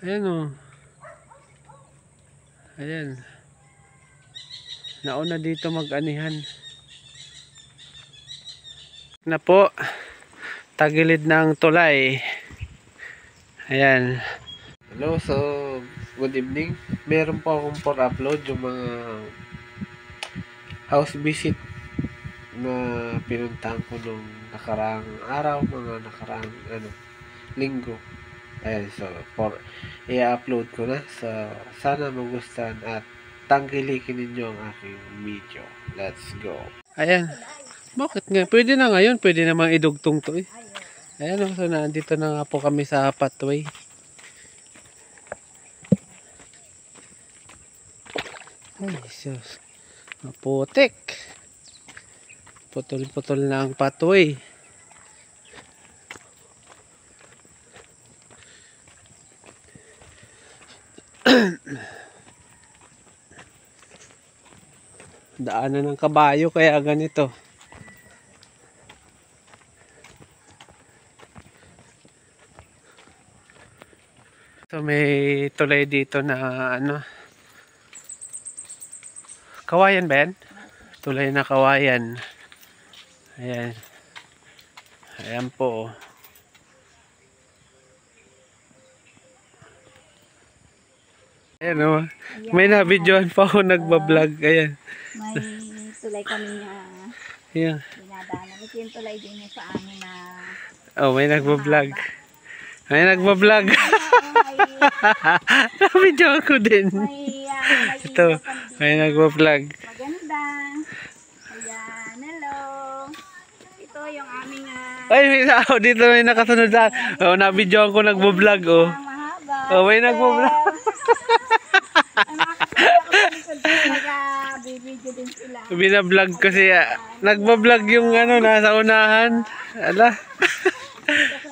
Ayan o. Ayan. Nauna dito mag-anihan. Na po. Tagilid ng tulay. Ayan. Hello, so good evening. Meron po akong for upload yung mga house visit na pinuntahan ko nung nakaraang araw, mga nakaraang linggo. Ayan, so for i-upload ko na. So sana magustuhan at tangkilikin ninyo ang aking video. Let's go. Ayan. Bakit nga? Pwede na ngayon. Pwede namang idugtong to eh. Ayan, so nandito na nga po kami sa pathway. Ay, sus. Maputik. Putol-putol na ang pathway. Daanan ng kabayo kaya ganito. So may tulay dito na kawayan ba yan? Tulay na kawayan. Ayan. Ayan po. Ayan o. May na-videoan pa ako nagbablog. Ayan. May tulay kami na dinadaanan. Ito yung tulay din sa amin na may nagbablog. May nagbablog. Na-videoan ko din. Ito. May nagbablog. Maganda. Ayan. Hello. Ito yung aming ay, may tao dito, may nakasunod sa na-videoan ko nagbablog oh. mahaba. May nagbablog. Nag-video din sila. Binablog ko siya. Nagbablog yung nasa unahan. Ala.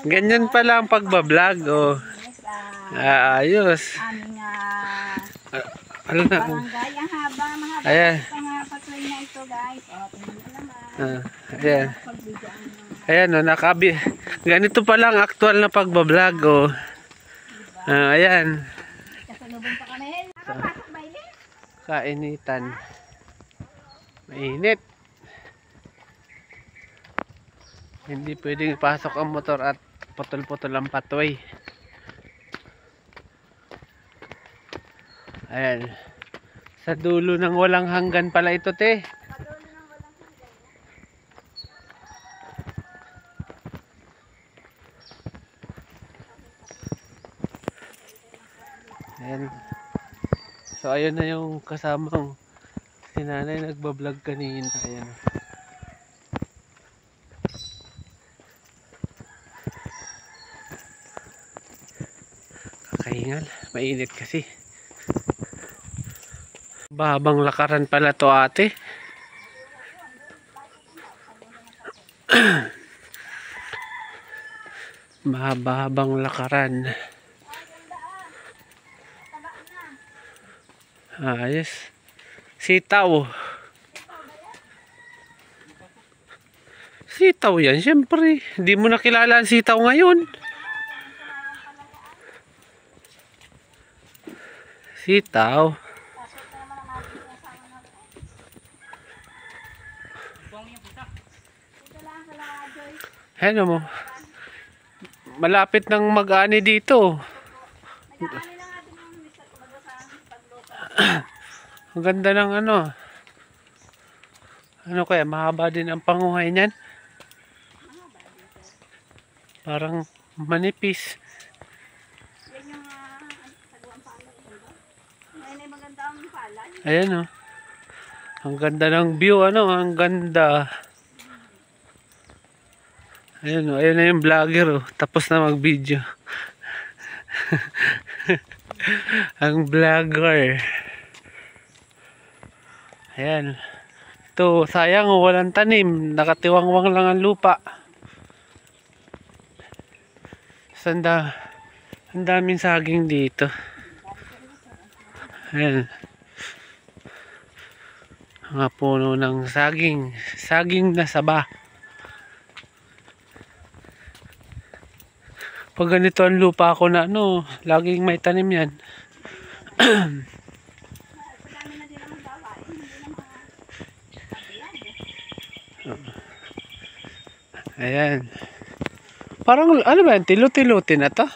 Ganyan pala ang pagbablog oh. Ayos. Aming Ano na? barangay. Ang haba, mahaba. Ayan. Itong pathway na ito guys. O, tingnan nyo naman. Ayan. Pag-video Ayan o, ganito pala ang actual na pagbablog oh. Ayan. kasalubong pa kami. Nakapasok ba ini? Kainitan. Mainit. Hindi pwedeng ipasok ang motor at putol-putol ang pathway. Ayan. Sa dulo ng walang hanggan pala ito te. Ayan. So ayun na yung kasamang si nanay nagbablog kanina. Ayan. Kakahingal. Mainit kasi. Mahabang lakaran pala to ate. Mahaba-habang lakaran. Ayos. Sitaw. Sitaw yan, syempre. Hindi mo nakilala ang sitaw ngayon. Sitaw. Ano mo? Malapit nang mag-ani dito. Ang ganda ng ano kaya, mahaba din ang panguhay niyan. Parang manipis. Yan yung saguang palay. May maganda ang palay. Ayan oh. Ang ganda ng view, ang ganda. Ayun oh, ayun na yung vlogger oh. Tapos na mag-video. Ang vlogger. Ayan. Ito, sayang oh, walang tanim. Nakatiwangwang lang ang lupa. Sanda. Ang daming saging dito. Ayan. Mga puno ng saging. Saging na saba. Pag ganito ang lupa ko na ano, laging may tanim yan. Dami na din naman gawain. Hindi naman Ayan. Parang ano ba yan? Tilo-tilutin na to?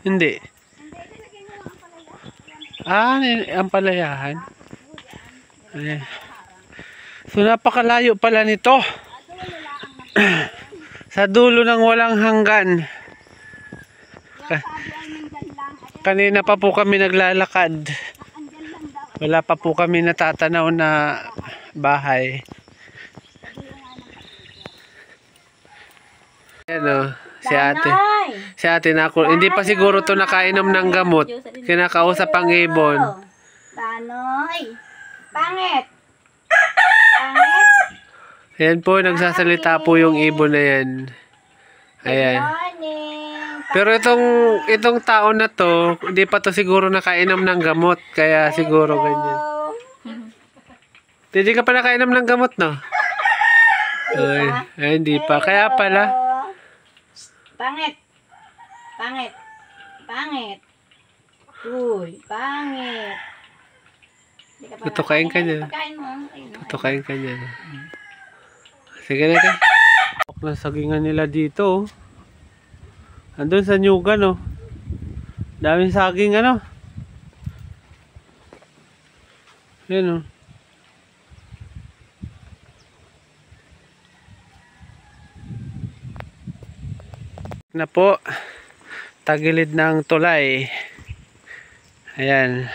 Hindi. ilagay mo lang ang palaya. Ang palayahan. Ayan. So napakalayo pala nito. Sa dulo ng walang hanggan. Kanina pa po kami naglalakad. Wala pa po kami natatanaw na bahay. Ayan o, si ate. Si ate na ako. Hindi pa siguro to nakainom ng gamot. Kinakausap ang ibon. Tanoy! Pangit! Pangit! Ayan po, nagsasalita po yung ibon na yan. Ayan. Pero itong taon na to, hindi pa to siguro nakainom ng gamot. Kaya siguro ganyan. Hindi ka pa nakainom ng gamot, no? Ay, hindi pa. Kaya pala. Pangit! Pangit! Pangit! Uy, pangit! Tutukain ka niya. Pagkain mo. Tutukain ka niya. Sige na kayo. Ang sagingan nila dito. Andun sa nyugan, oh. Daming saging, ano. Yan, oh. Na po. Tagilid ng tulay. Ayan.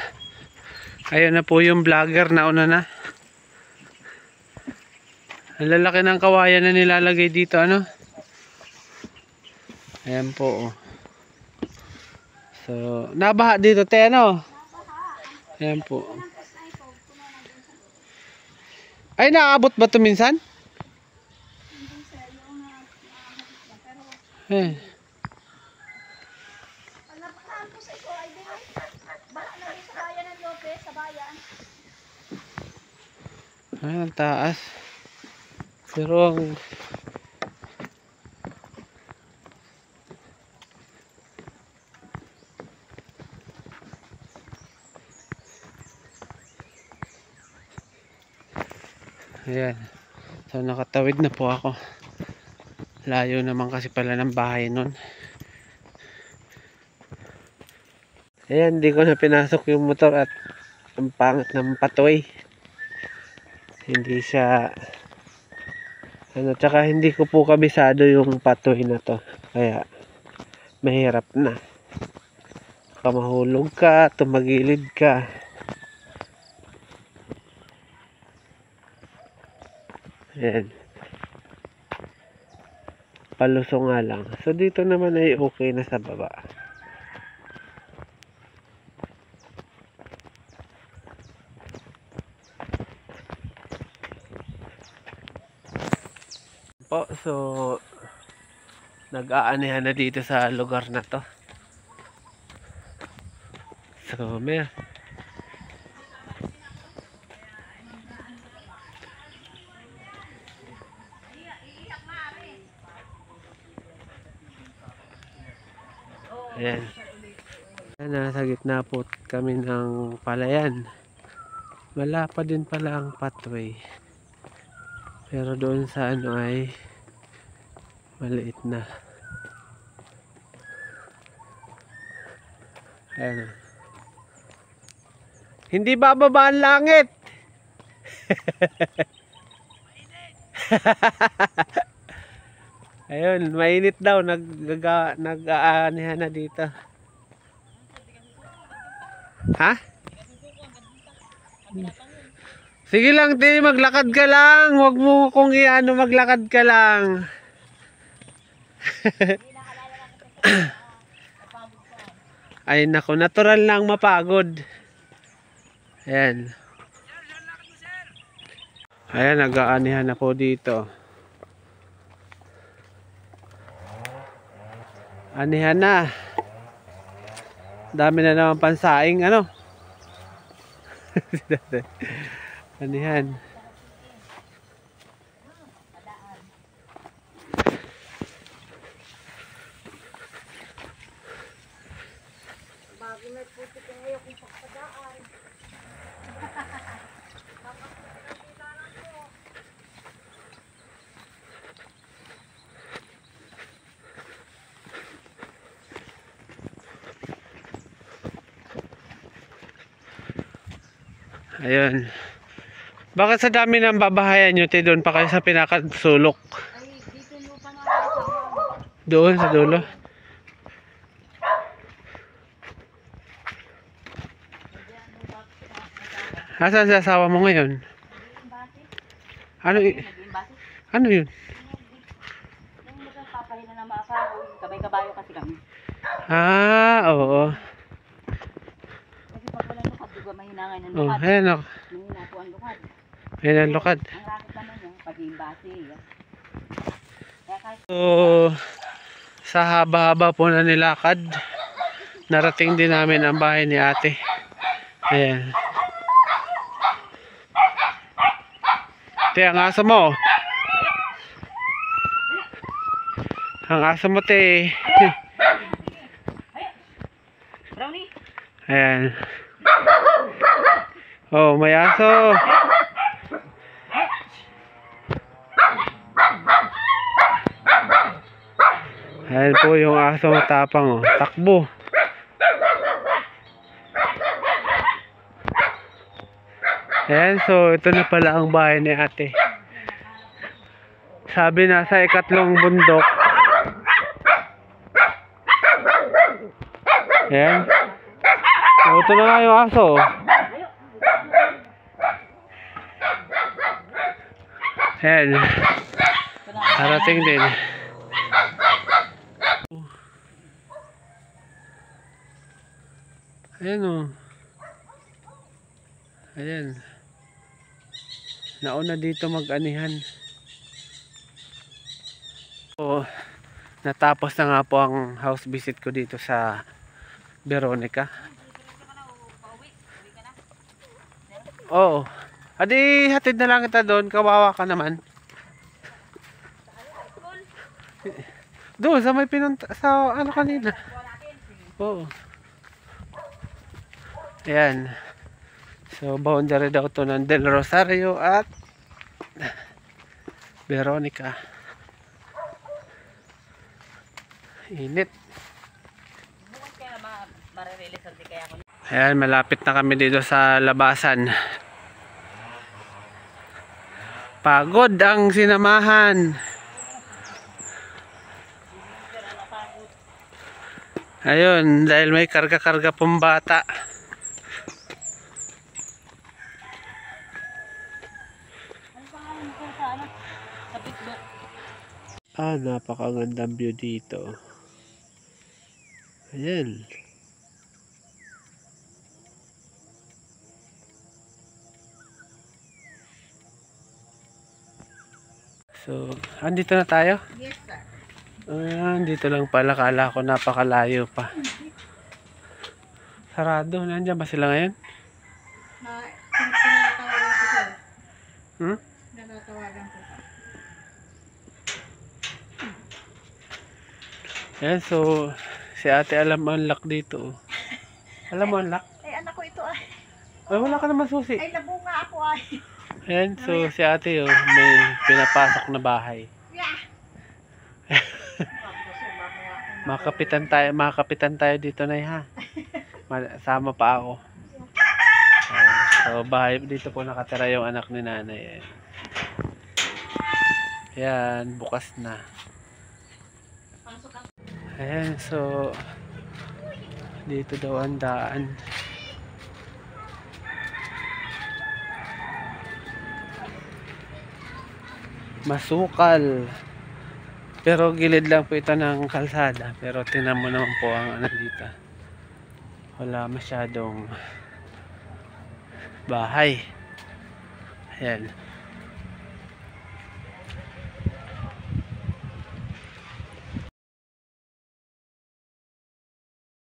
Ayun na po yung vlogger na una na. Ang lalaki ng kawayan na nilalagay dito, ano. Ayan po, oh. So, nabaha dito, te, ano? Ayan po. Ay, naaabot ba ito minsan? Eh. Ay, ang taas. Pero ang ayan. So nakatawid na po ako. Layo naman kasi pala ng bahay nun. Ayan, hindi ko na pinasok yung motor at ang pangit ng patoy. Hindi siya ano, tsaka hindi ko po kabisado yung patoy na to. Kaya mahirap na. Baka mahulog ka, tumagilid ka. Ayan. Palusong nga lang. So dito naman ay okay na sa baba. Po, so nag-aanihan na dito sa lugar na to. So may ayan. Nasa gitna po kami ng palayan. Wala pa din pala ang pathway. Pero doon sa ano ay maliit na. Ayan. Hindi bababa ang langit. Ayun, mainit daw. Nag-aanihan na dito. Ha? Sige lang, te, maglakad ka lang. Huwag mo kung iano, maglakad ka lang. Ay nako, natural lang mapagod. Ayan. Ayan, nag-aanihan ako dito. Anihan na. Dami na naman pansaing, ano? Anihan. may puti ko ngayon kung pagpadaan. Ayun. Bakit sa dami ng babahayan nyo, te, doon pa kayo sa pinakasulok? Ay, dito lupa na ako. Doon sa dulo. Asan sa asawa mo ngayon? Ano, ano yun? Yung magpapahinga na maaka, kabay-kabayo kasi kami. Ah, oo. Kasi pag walang lukad, di ba mahinangay ng Oh, lukad? ayan o. Mahina po ang lukad. Ayan ang lukad. Ang racket naman yung pag-iimbasi. Kaya kahit So, sa haba-haba po na nilakad, narating din namin ang bahay ni ate. Ayan. Te, ang aso mo. Ang aso mo, te. Brownie! Ayan. Oh, may aso. Ayan po yung aso matapang, oh. Takbo. Ayan, so ito na pala ang bahay ni ate. Sabi na sa ikatlong bundok. Ayan. So, ito na nga yung aso. Ayan. Harating din. Ayan o. Ayan. Nauna dito mag-anihan. So, natapos na nga po ang house visit ko dito sa Veronica. Oo. Adi, hatid na lang kita doon. Kawawa ka naman. Doon, sa may pinunta, sa ano kanina. Oo. Ayan. So, boundary daw to ng Del Rosario at Veronica. Init. Ayan, malapit na kami dito sa labasan. Pagod ang sinamahan. Ayun, dahil may karga-karga pong bata. Ah, napakagandang view dito. Ayan. So, andito na tayo? yes, sir. Ah, dito lang pala. Kala ko napakalayo pa. Sarado. Nandiyan ba sila ngayon? Tinatawagan ko, sir. Hmm? Tinatawagan ko. Ayan, so si ate alam ang lock dito. Alam mo ang lock? Ay, anak ko ito ay. Ay, wala ka naman susi. Ay, nabunga ako ay. Ayan, so si ate may pinapasok na bahay. Yeah. Makapitan tayo dito na ha. Sama pa ako. So bahay dito po nakatira yung anak ni nanay. Ayan, bukas na. Ayan, so dito daw ang daan. Masukal. Pero gilid lang po ito ng kalsada. Pero tingnan mo naman po ang ano dito. Wala masyadong bahay. Ayan.